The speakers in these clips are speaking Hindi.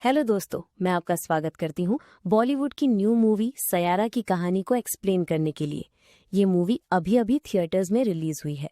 हेलो दोस्तों, मैं आपका स्वागत करती हूँ बॉलीवुड की न्यू मूवी सयारा की कहानी को एक्सप्लेन करने के लिए। ये मूवी अभी अभी थिएटर्स में रिलीज हुई है।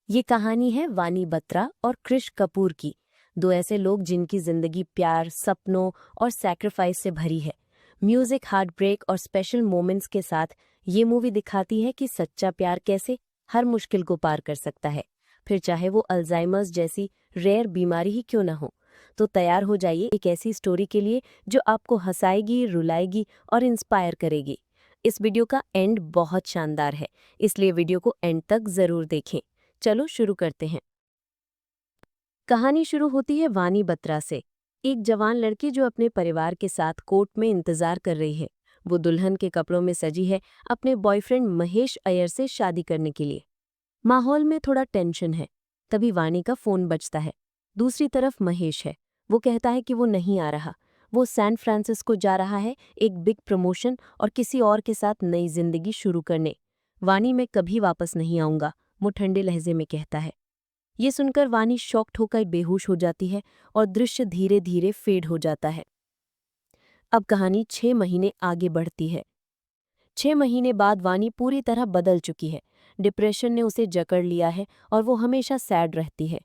ये कहानी है वानी बत्रा और क्रिश कपूर की, दो ऐसे लोग जिनकी जिंदगी प्यार, सपनों और सैक्रिफाइस से भरी है। म्यूजिक, हार्ट ब्रेक और स्पेशल मोमेंट्स के साथ ये मूवी दिखाती है कि सच्चा प्यार कैसे हर मुश्किल को पार कर सकता है, फिर चाहे वो अल्जाइमर्स जैसी रेयर बीमारी ही क्यों न हो। तो तैयार हो जाइए एक ऐसी स्टोरी के लिए जो आपको हंसाएगी, रुलाएगी और इंस्पायर करेगी। इस वीडियो का एंड बहुत शानदार है, इसलिए वीडियो को एंड तक जरूर देखें। चलो शुरू करते हैं। कहानी शुरू होती है वानी बत्रा से, एक जवान लड़की जो अपने परिवार के साथ कोर्ट में इंतजार कर रही है। वो दुल्हन के कपड़ों में सजी है अपने बॉयफ्रेंड महेश अय्यर से शादी करने के लिए। माहौल में थोड़ा टेंशन है। तभी वानी का फोन बजता है। दूसरी तरफ महेश है। वो कहता है कि वो नहीं आ रहा। वो सैन फ्रांसिस्को जा रहा है एक बिग प्रमोशन और किसी और के साथ नई जिंदगी शुरू करने। वानी मैं कभी वापस नहीं आऊंगा, वो ठंडे लहजे में कहता है। ये सुनकर वानी शॉक्ड होकर बेहोश हो जाती है और दृश्य धीरे धीरे फेड हो जाता है। अब कहानी 6 महीने आगे बढ़ती है। 6 महीने बाद वानी पूरी तरह बदल चुकी है। डिप्रेशन ने उसे जकड़ लिया है और वो हमेशा सैड रहती है।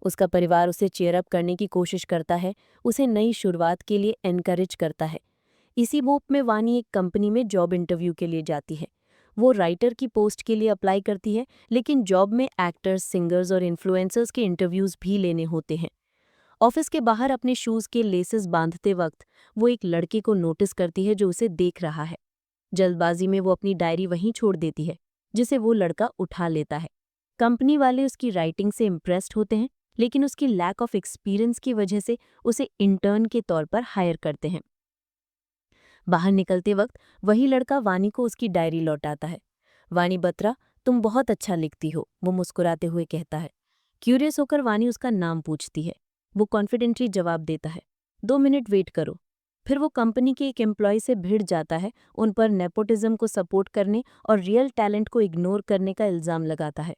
उसका परिवार उसे चीयर अप करने की कोशिश करता है, उसे नई शुरुआत के लिए एनकरेज करता है। इसी होप में वानी एक कंपनी में जॉब इंटरव्यू के लिए जाती है। वो राइटर की पोस्ट के लिए अप्लाई करती है, लेकिन जॉब में एक्टर्स, सिंगर्स और इन्फ्लुएंसर्स के इंटरव्यूज भी लेने होते हैं। ऑफिस के बाहर अपने शूज के लेसेस बांधते वक्त वो एक लड़के को नोटिस करती है जो उसे देख रहा है। जल्दबाजी में वो अपनी डायरी वहीं छोड़ देती है, जिसे वो लड़का उठा लेता है। कंपनी वाले उसकी राइटिंग से इम्प्रेस्ड होते हैं, लेकिन उसकी लैक ऑफ एक्सपीरियंस की वजह से उसे इंटर्न के तौर पर हायर करते हैं। बाहर निकलते वक्त वही लड़का वानी को उसकी डायरी लौटाता है। वानी बत्रा, तुम बहुत अच्छा लिखती हो, वो मुस्कुराते हुए कहता है। क्यूरियस होकर वानी उसका नाम पूछती है। वो कॉन्फिडेंटली जवाब देता है, 2 मिनट वेट करो। फिर वो कंपनी के एक एम्प्लॉय से भिड़ जाता है, उन पर नेपोटिज्म को सपोर्ट करने और रियल टैलेंट को इग्नोर करने का इल्जाम लगाता है।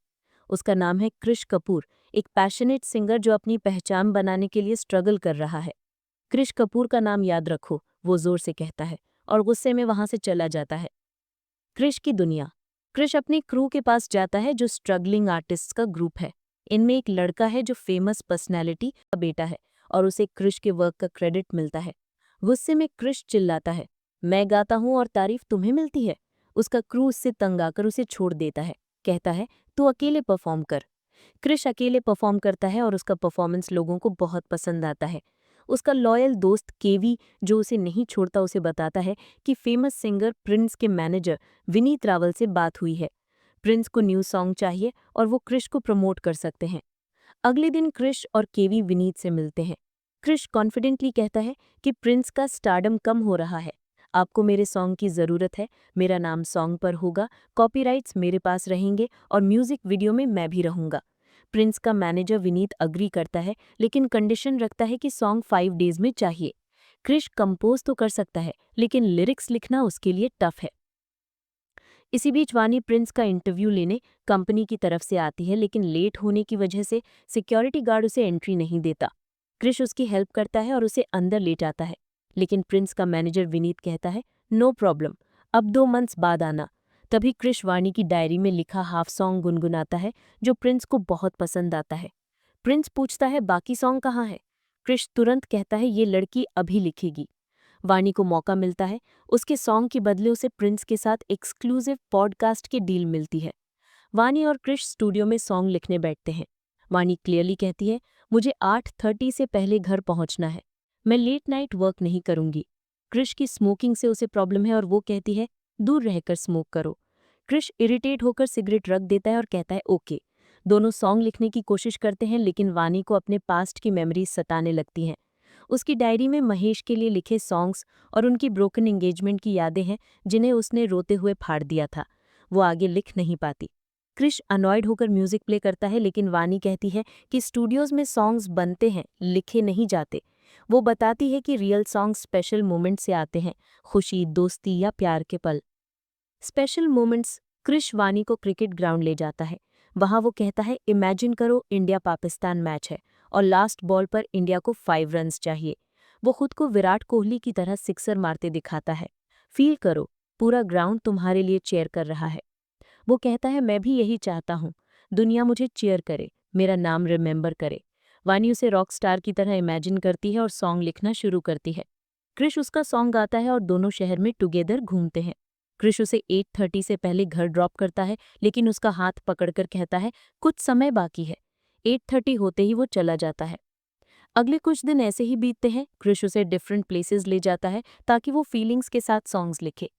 उसका नाम है क्रिश कपूर, एक पैशनेट सिंगर जो अपनी पहचान बनाने के लिए स्ट्रगल कर रहा है। क्रिश कपूर का नाम याद रखो, वो जोर से कहता है और गुस्से में वहां से चला जाता है। क्रिश की दुनिया। क्रिश अपने क्रू के पास जाता है जो स्ट्रगलिंग आर्टिस्ट्स का ग्रुप है। इनमें एक लड़का है जो फेमस पर्सनैलिटी का बेटा है और उसे क्रिश के वर्क का क्रेडिट मिलता है। गुस्से में क्रिश चिल्लाता है, मैं गाता हूँ और तारीफ तुम्हें मिलती है। उसका क्रू उससे तंग आकर उसे छोड़ देता है, कहता है तू अकेले परफॉर्म कर। क्रिश अकेले परफॉर्म करता है और उसका परफॉर्मेंस लोगों को बहुत पसंद आता है। उसका लॉयल दोस्त केवी, जो उसे नहीं छोड़ता, उसे बताता है कि फेमस सिंगर प्रिंस के मैनेजर विनीत रावल से बात हुई है। प्रिंस को न्यू सॉन्ग चाहिए और वो क्रिश को प्रमोट कर सकते हैं। अगले दिन क्रिश और केवी विनीत से मिलते हैं। क्रिश कॉन्फिडेंटली कहता है कि प्रिंस का स्टारडम कम हो रहा है। आपको मेरे सॉन्ग की ज़रूरत है, मेरा नाम सॉन्ग पर होगा, कॉपीराइट्स मेरे पास रहेंगे और म्यूजिक वीडियो में मैं भी रहूंगा। प्रिंस का मैनेजर विनीत अग्री करता है, लेकिन कंडीशन रखता है कि सॉन्ग 5 डेज में चाहिए। क्रिश कंपोज तो कर सकता है, लेकिन लिरिक्स लिखना उसके लिए टफ है। इसी बीच वानी प्रिंस का इंटरव्यू लेने कंपनी की तरफ से आती है, लेकिन लेट होने की वजह से सिक्योरिटी गार्ड उसे एंट्री नहीं देता। क्रिश उसकी हेल्प करता है और उसे अंदर ले जाता है, लेकिन प्रिंस का मैनेजर विनीत कहता है, नो प्रॉब्लम, अब 2 मंथ्स बाद आना। तभी क्रिश वानी की डायरी में लिखा हाफ सॉन्ग गुनगुनाता है, जो प्रिंस को बहुत पसंद आता है। प्रिंस पूछता है बाकी सॉन्ग कहाँ है। क्रिश तुरंत कहता है ये लड़की अभी लिखेगी। वानी को मौका मिलता है। उसके सॉन्ग के बदले उसे प्रिंस के साथ एक्सक्लूसिव पॉडकास्ट की डील मिलती है। वानी और क्रिश स्टूडियो में सॉन्ग लिखने बैठते हैं। वानी क्लियरली कहती है, मुझे 8:30 से पहले घर पहुंचना है, मैं लेट नाइट वर्क नहीं करूंगी। क्रिश की स्मोकिंग से उसे प्रॉब्लम है और वो कहती है, दूर रहकर स्मोक करो। क्रिश इरिटेट होकर सिगरेट रख देता है और कहता है ओके। दोनों सॉन्ग लिखने की कोशिश करते हैं, लेकिन वानी को अपने पास्ट की मेमोरीज सताने लगती हैं। उसकी डायरी में महेश के लिए लिखे सॉन्ग्स और उनकी ब्रोकन एंगेजमेंट की यादें हैं, जिन्हें उसने रोते हुए फाड़ दिया था। वो आगे लिख नहीं पाती। क्रिश अनॉयड होकर म्यूजिक प्ले करता है, लेकिन वानी कहती है कि स्टूडियोज में सॉन्ग्स बनते हैं, लिखे नहीं जाते। वो बताती है कि रियल सॉन्ग स्पेशल मोमेंट से आते हैं, खुशी, दोस्ती या प्यार के पल। Special moments. क्रिश वानी को क्रिकेट ग्राउंड ले जाता है। वहां वो कहता है, इमेजिन करो इंडिया पाकिस्तान मैच है और लास्ट बॉल पर इंडिया को 5 रन्स चाहिए। वो खुद को विराट कोहली की तरह सिक्सर मारते दिखाता है। फील करो, पूरा ग्राउंड तुम्हारे लिए चीयर कर रहा है। वो कहता है मैं भी यही चाहता हूँ, दुनिया मुझे चीयर करे, मेरा नाम रिमेंबर करे। वानी उसे रॉक स्टार की तरह इमेजिन करती है और सॉन्ग लिखना शुरू करती है। क्रिश उसका सॉन्ग गाता है और दोनों शहर में टुगेदर घूमते हैं। क्रिश उसे 8:30 से पहले घर ड्रॉप करता है, लेकिन उसका हाथ पकड़कर कहता है कुछ समय बाकी है। 8:30 होते ही वो चला जाता है। अगले कुछ दिन ऐसे ही बीतते हैं। क्रिश उसे डिफरेंट प्लेसेस ले जाता है ताकि वो फीलिंग्स के साथ सॉन्ग्स लिखे।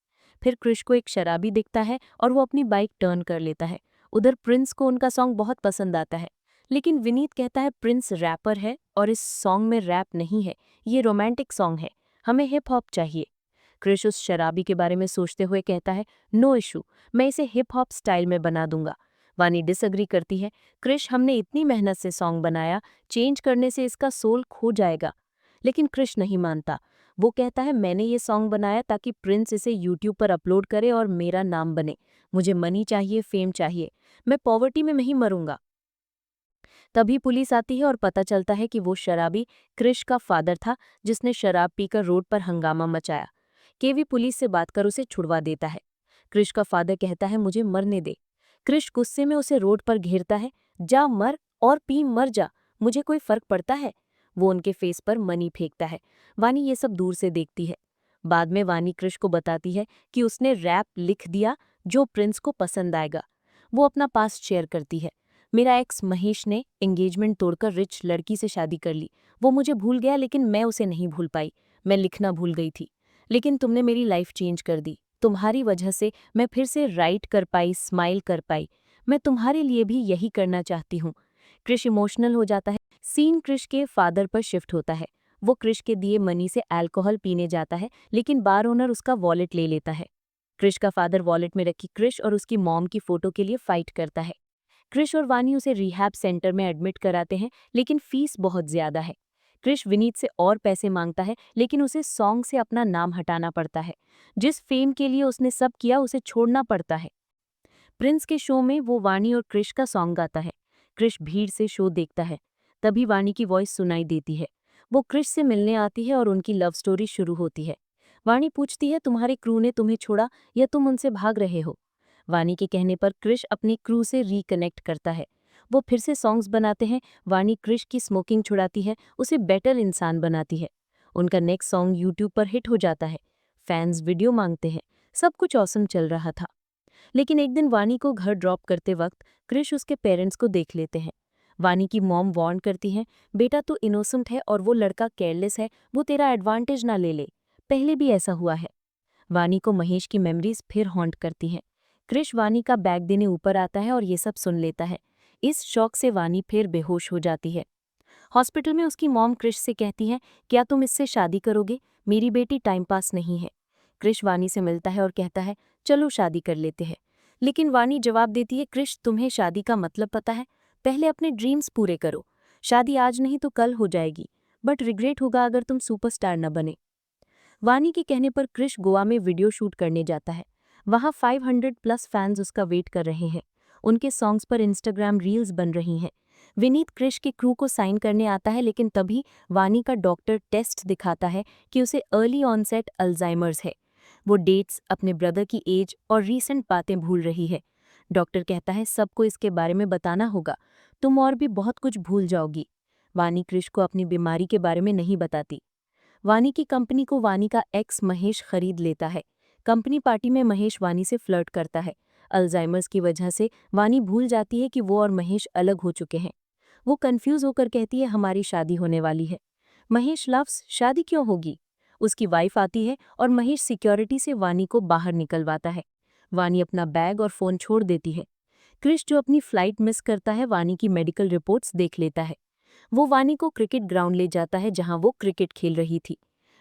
फिर क्रिश को एक शराबी दिखता है और वो अपनी बाइक टर्न कर लेता है। उधर प्रिंस को उनका सॉन्ग बहुत पसंद आता है, लेकिन विनीत कहता है प्रिंस रैपर है और इस सॉन्ग में रैप नहीं है, ये रोमांटिक सॉन्ग है, हमें हिप हॉप चाहिए। क्रिश उस शराबी के बारे में सोचते हुए कहता है नो इशू, मैं इसे हिप हॉप स्टाइल में बना दूंगा। वानी डिसएग्री करती है, क्रिश हमने इतनी मेहनत से सॉन्ग बनाया, चेंज करने से इसका सोल खो जाएगा। लेकिन क्रिश नहीं मानता। वो कहता है मैंने ये सॉन्ग बनाया ताकि प्रिंस इसे यूट्यूब पर अपलोड करे और मेरा नाम बने। मुझे मनी चाहिए, फेम चाहिए, मैं पॉवर्टी में नहीं मरूंगा। तभी पुलिस आती है और पता चलता है कि वो शराबी क्रिश का फादर था, जिसने शराब पीकर रोड पर हंगामा मचाया। केवी पुलिस से बात कर उसे छुड़वा देता है। क्रिश का फादर कहता है मुझे मरने दे। क्रिश गुस्से में उसे रोड पर घेरता है, जा मर और पी मर जा, मुझे कोई फर्क पड़ता है। वो उनके फेस पर मनी फेंकता है। वानी ये सब दूर से देखती है। बाद में वानी क्रिश को बताती है कि उसने रैप लिख दिया जो प्रिंस को पसंद आएगा। वो अपना पास्ट शेयर करती है। मेरा एक्स महेश ने एंगेजमेंट तोड़कर रिच लड़की से शादी कर ली। वो मुझे भूल गया, लेकिन मैं उसे नहीं भूल पाई। मैं लिखना भूल गई थी, लेकिन तुमने मेरी लाइफ चेंज कर दी। तुम्हारी वजह से मैं फिर से राइट कर पाई, स्माइल कर पाई। मैं तुम्हारे लिए भी यही करना चाहती हूँ। क्रिश इमोशनल हो जाता है। सीन क्रिश के फादर पर शिफ्ट होता है। वो क्रिश के दिए मनी से अल्कोहल पीने जाता है, लेकिन बार ओनर उसका वॉलेट ले लेता है। क्रिश का फादर वॉलेट में रखी क्रिश और उसकी मॉम की फोटो के लिए फाइट करता है। क्रिश और वानी उसे रिहैब सेंटर में एडमिट कराते हैं, लेकिन फीस बहुत ज्यादा है। क्रिश विनीत से और पैसे मांगता है, लेकिन उसे सॉन्ग से अपना नाम हटाना पड़ता है। जिस फेम के लिए उसने सब किया उसे छोड़ना पड़ता है। प्रिंस के शो में वो वानी और क्रिश का सॉन्ग गाता है। क्रिश भीड़ से शो देखता है। तभी वानी की वॉइस सुनाई देती है। वो क्रिश से मिलने आती है और उनकी लव स्टोरी शुरू होती है। वानी पूछती है तुम्हारे क्रू ने तुम्हें छोड़ा या तुम उनसे भाग रहे हो। वानी के कहने पर क्रिश अपनी क्रू से रिकनेक्ट करता है। वो फिर से सॉन्ग्स बनाते हैं। वानी क्रिश की स्मोकिंग छुड़ाती है, उसे बेटर इंसान बनाती है। उनका नेक्स्ट सॉन्ग यूट्यूब पर हिट हो जाता है। फैंस वीडियो मांगते हैं। सब कुछ ऑसम चल रहा था। लेकिन एक दिन वानी को घर ड्रॉप करते वक्त क्रिश उसके पेरेंट्स को देख लेते हैं। वानी की मॉम वार्न करती हैं, बेटा तू इनोसेंट है और वो लड़का केयरलेस है, वो तेरा एडवांटेज ना ले ले। पहले भी ऐसा हुआ है। वानी को महेश की मेमोरीज फिर हॉन्ट करती हैं। क्रिश वानी का बैग देने ऊपर आता है और ये सब सुन लेता है। इस शॉक से वानी फिर बेहोश हो जाती है। हॉस्पिटल में उसकी मॉम क्रिश से कहती है क्या तुम इससे शादी करोगे, मेरी बेटी टाइम पास नहीं है। क्रिश वानी से मिलता है और कहता है चलो शादी कर लेते हैं। लेकिन वानी जवाब देती है क्रिश तुम्हें शादी का मतलब पता है, पहले अपने ड्रीम्स पूरे करो। शादी आज नहीं तो कल हो जाएगी, बट रिग्रेट होगा अगर तुम सुपरस्टार न बने। वानी के कहने पर क्रिश गोवा में वीडियो शूट करने जाता है। वहाँ 500+ फैंस उसका वेट कर रहे हैं। उनके सॉन्ग्स पर इंस्टाग्राम रील्स बन रही हैं। विनीत क्रिश के क्रू को साइन करने आता है, लेकिन तभी वानी का डॉक्टर टेस्ट दिखाता है कि उसे अर्ली ऑनसेट अल्जाइमर्स है। वो डेट्स, अपने ब्रदर की एज और रीसेंट बातें भूल रही है। डॉक्टर कहता है सबको इसके बारे में बताना होगा, तुम और भी बहुत कुछ भूल जाओगी। वानी क्रिश को अपनी बीमारी के बारे में नहीं बताती। वानी की कंपनी को वानी का एक्स महेश खरीद लेता है। कंपनी पार्टी में महेश वानी से फ्लर्ट करता है। अल्जाइमर्स की वजह से वानी भूल जाती है कि वो और महेश अलग हो चुके हैं। वो कंफ्यूज होकर कहती है हमारी शादी होने वाली है। महेश लफ्स शादी क्यों होगी। उसकी वाइफ आती है और महेश सिक्योरिटी से वानी को बाहर निकलवाता है। वानी अपना बैग और फोन छोड़ देती है। क्रिश जो अपनी फ्लाइट मिस करता है, वानी की मेडिकल रिपोर्ट्स देख लेता है। वो वानी को क्रिकेट ग्राउंड ले जाता है जहां वो क्रिकेट खेल रही थी।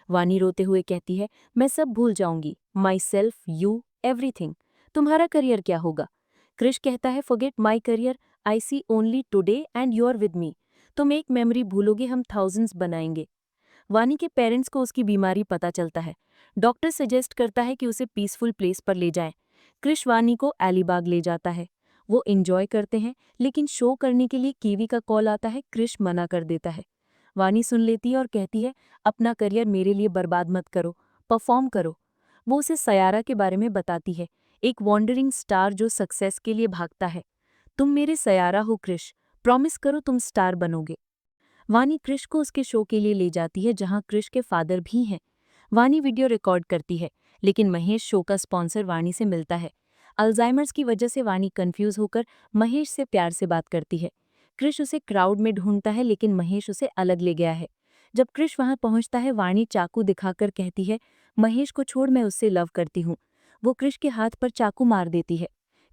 वानी रोते हुए कहती है मैं सब भूल जाऊंगी, माई सेल्फ, यू, एवरीथिंग। तुम्हारा करियर क्या होगा। क्रिश कहता है forget my career, I see only today and you are with me. तुम एक मेमोरी भूलोगे, हम थाउजेंड्स बनाएंगे। वानी के पेरेंट्स को उसकी बीमारी पता चलता है। डॉक्टर सजेस्ट करता है कि उसे पीसफुल प्लेस पर ले जाएं। क्रिश वानी को अलीबाग ले जाता है। वो एंजॉय करते हैं, लेकिन शो करने के लिए कीवी का कॉल आता है। क्रिश मना कर देता है। वानी सुन लेती है और कहती है, अपना करियर मेरे लिए बर्बाद मत करो, परफॉर्म करो। वो उसे सयारा के बारे में बताती है, एक वॉन्डरिंग स्टार जो सक्सेस के लिए भागता है। तुम मेरे सयारा हो क्रिश, प्रॉमिस करो तुम स्टार बनोगे। वानी क्रिश को उसके शो के लिए ले जाती है जहां क्रिश के फादर भी हैं। वानी वीडियो रिकॉर्ड करती है, लेकिन महेश शो का स्पॉन्सर वानी से मिलता है। अल्जाइमर्स की वजह से वानी कंफ्यूज होकर महेश से प्यार से बात करती है। क्रिश उसे क्राउड में ढूंढता है, लेकिन महेश उसे अलग ले गया है। जब क्रिश वहां पहुंचता है, वानी चाकू दिखाकर कहती है, महेश को छोड़, मैं उससे लव करती हूँ। वो क्रिश के हाथ पर चाकू मार देती है।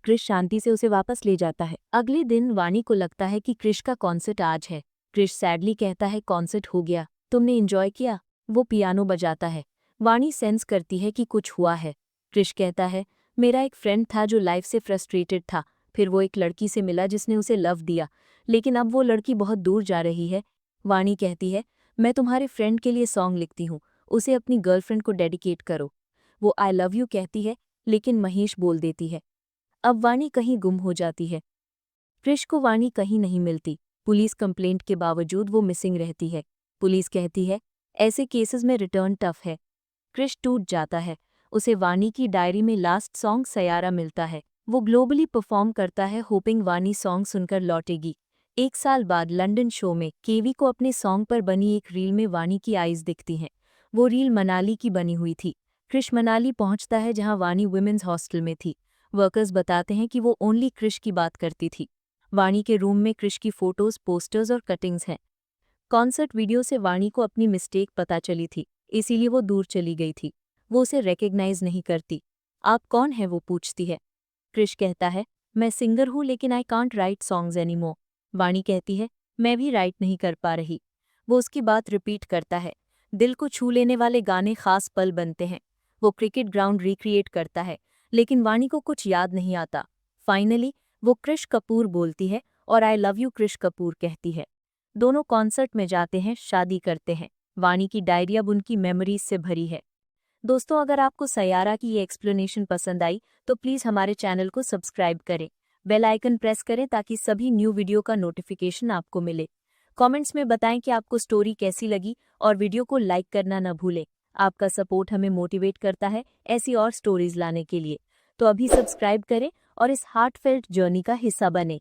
क्रिश शांति से उसे वापस ले जाता है। अगले दिन वानी को लगता है कि क्रिश का कॉन्सर्ट आज है। क्रिश सैडली कहता है, कॉन्सर्ट हो गया, तुमने एंजॉय किया? वो पियानो बजाता है। वानी सेंस करती है कि कुछ हुआ है। क्रिश कहता है, मेरा एक फ्रेंड था जो लाइफ से फ्रस्ट्रेटेड था, फिर वो एक लड़की से मिला जिसने उसे लव दिया, लेकिन अब वो लड़की बहुत दूर जा रही है। वानी कहती है, मैं तुम्हारे फ्रेंड के लिए सॉन्ग लिखती हूँ, उसे अपनी गर्लफ्रेंड को डेडिकेट करो। वो आई लव यू कहती है, लेकिन महेश बोल देती है। अब वानी कहीं गुम हो जाती है। क्रिश को वानी कहीं नहीं मिलती। पुलिस कंप्लेंट के बावजूद वो मिसिंग रहती है। पुलिस कहती है, ऐसे केसेस में रिटर्न टफ है। क्रिश टूट जाता है। उसे वानी की डायरी में लास्ट सॉन्ग सयारा मिलता है। वो ग्लोबली परफॉर्म करता है, होपिंग वानी सॉन्ग सुनकर लौटेगी। 1 साल बाद लंदन शो में केवी को अपने सॉन्ग पर बनी एक रील में वानी की आईज दिखती हैं। वो रील मनाली की बनी हुई थी। क्रिश मनाली पहुंचता है जहां वानी वुमेन्स हॉस्टल में थी। वर्कर्स बताते हैं कि वो ओनली क्रिश की बात करती थी। वानी के रूम में क्रिश की फोटोज, पोस्टर्स और कटिंग्स हैं। कॉन्सर्ट वीडियो से वानी को अपनी मिस्टेक पता चली थी, इसीलिए वो दूर चली गई थी। वो उसे रिकॉग्नाइज नहीं करती। आप कौन है, वो पूछती है। क्रिश कहता है, मैं सिंगर हूँ, लेकिन I can't right songs anymore. वानी कहती है, मैं भी राइट नहीं कर पा रही। वो उसकी बात रिपीट करता है। दिल को छू लेने वाले गाने खास पल बनते हैं। वो क्रिकेट ग्राउंड रिक्रिएट करता है, लेकिन वानी को कुछ याद नहीं आता। फाइनली वो क्रिश कपूर बोलती है और I love you Krish Kapoor कहती है। दोनों कॉन्सर्ट में जाते हैं, शादी करते हैं। वानी की डायरी अब उनकी मेमोरीज से भरी है। दोस्तों, अगर आपको सयारा की ये एक्सप्लेनेशन पसंद आई तो प्लीज़ हमारे चैनल को सब्सक्राइब करें, बेल आइकन प्रेस करें ताकि सभी न्यू वीडियो का नोटिफिकेशन आपको मिले। कमेंट्स में बताएं कि आपको स्टोरी कैसी लगी और वीडियो को लाइक करना न भूलें। आपका सपोर्ट हमें मोटिवेट करता है ऐसी और स्टोरीज लाने के लिए। तो अभी सब्सक्राइब करें और इस हार्टफेल्ट जर्नी का हिस्सा बने।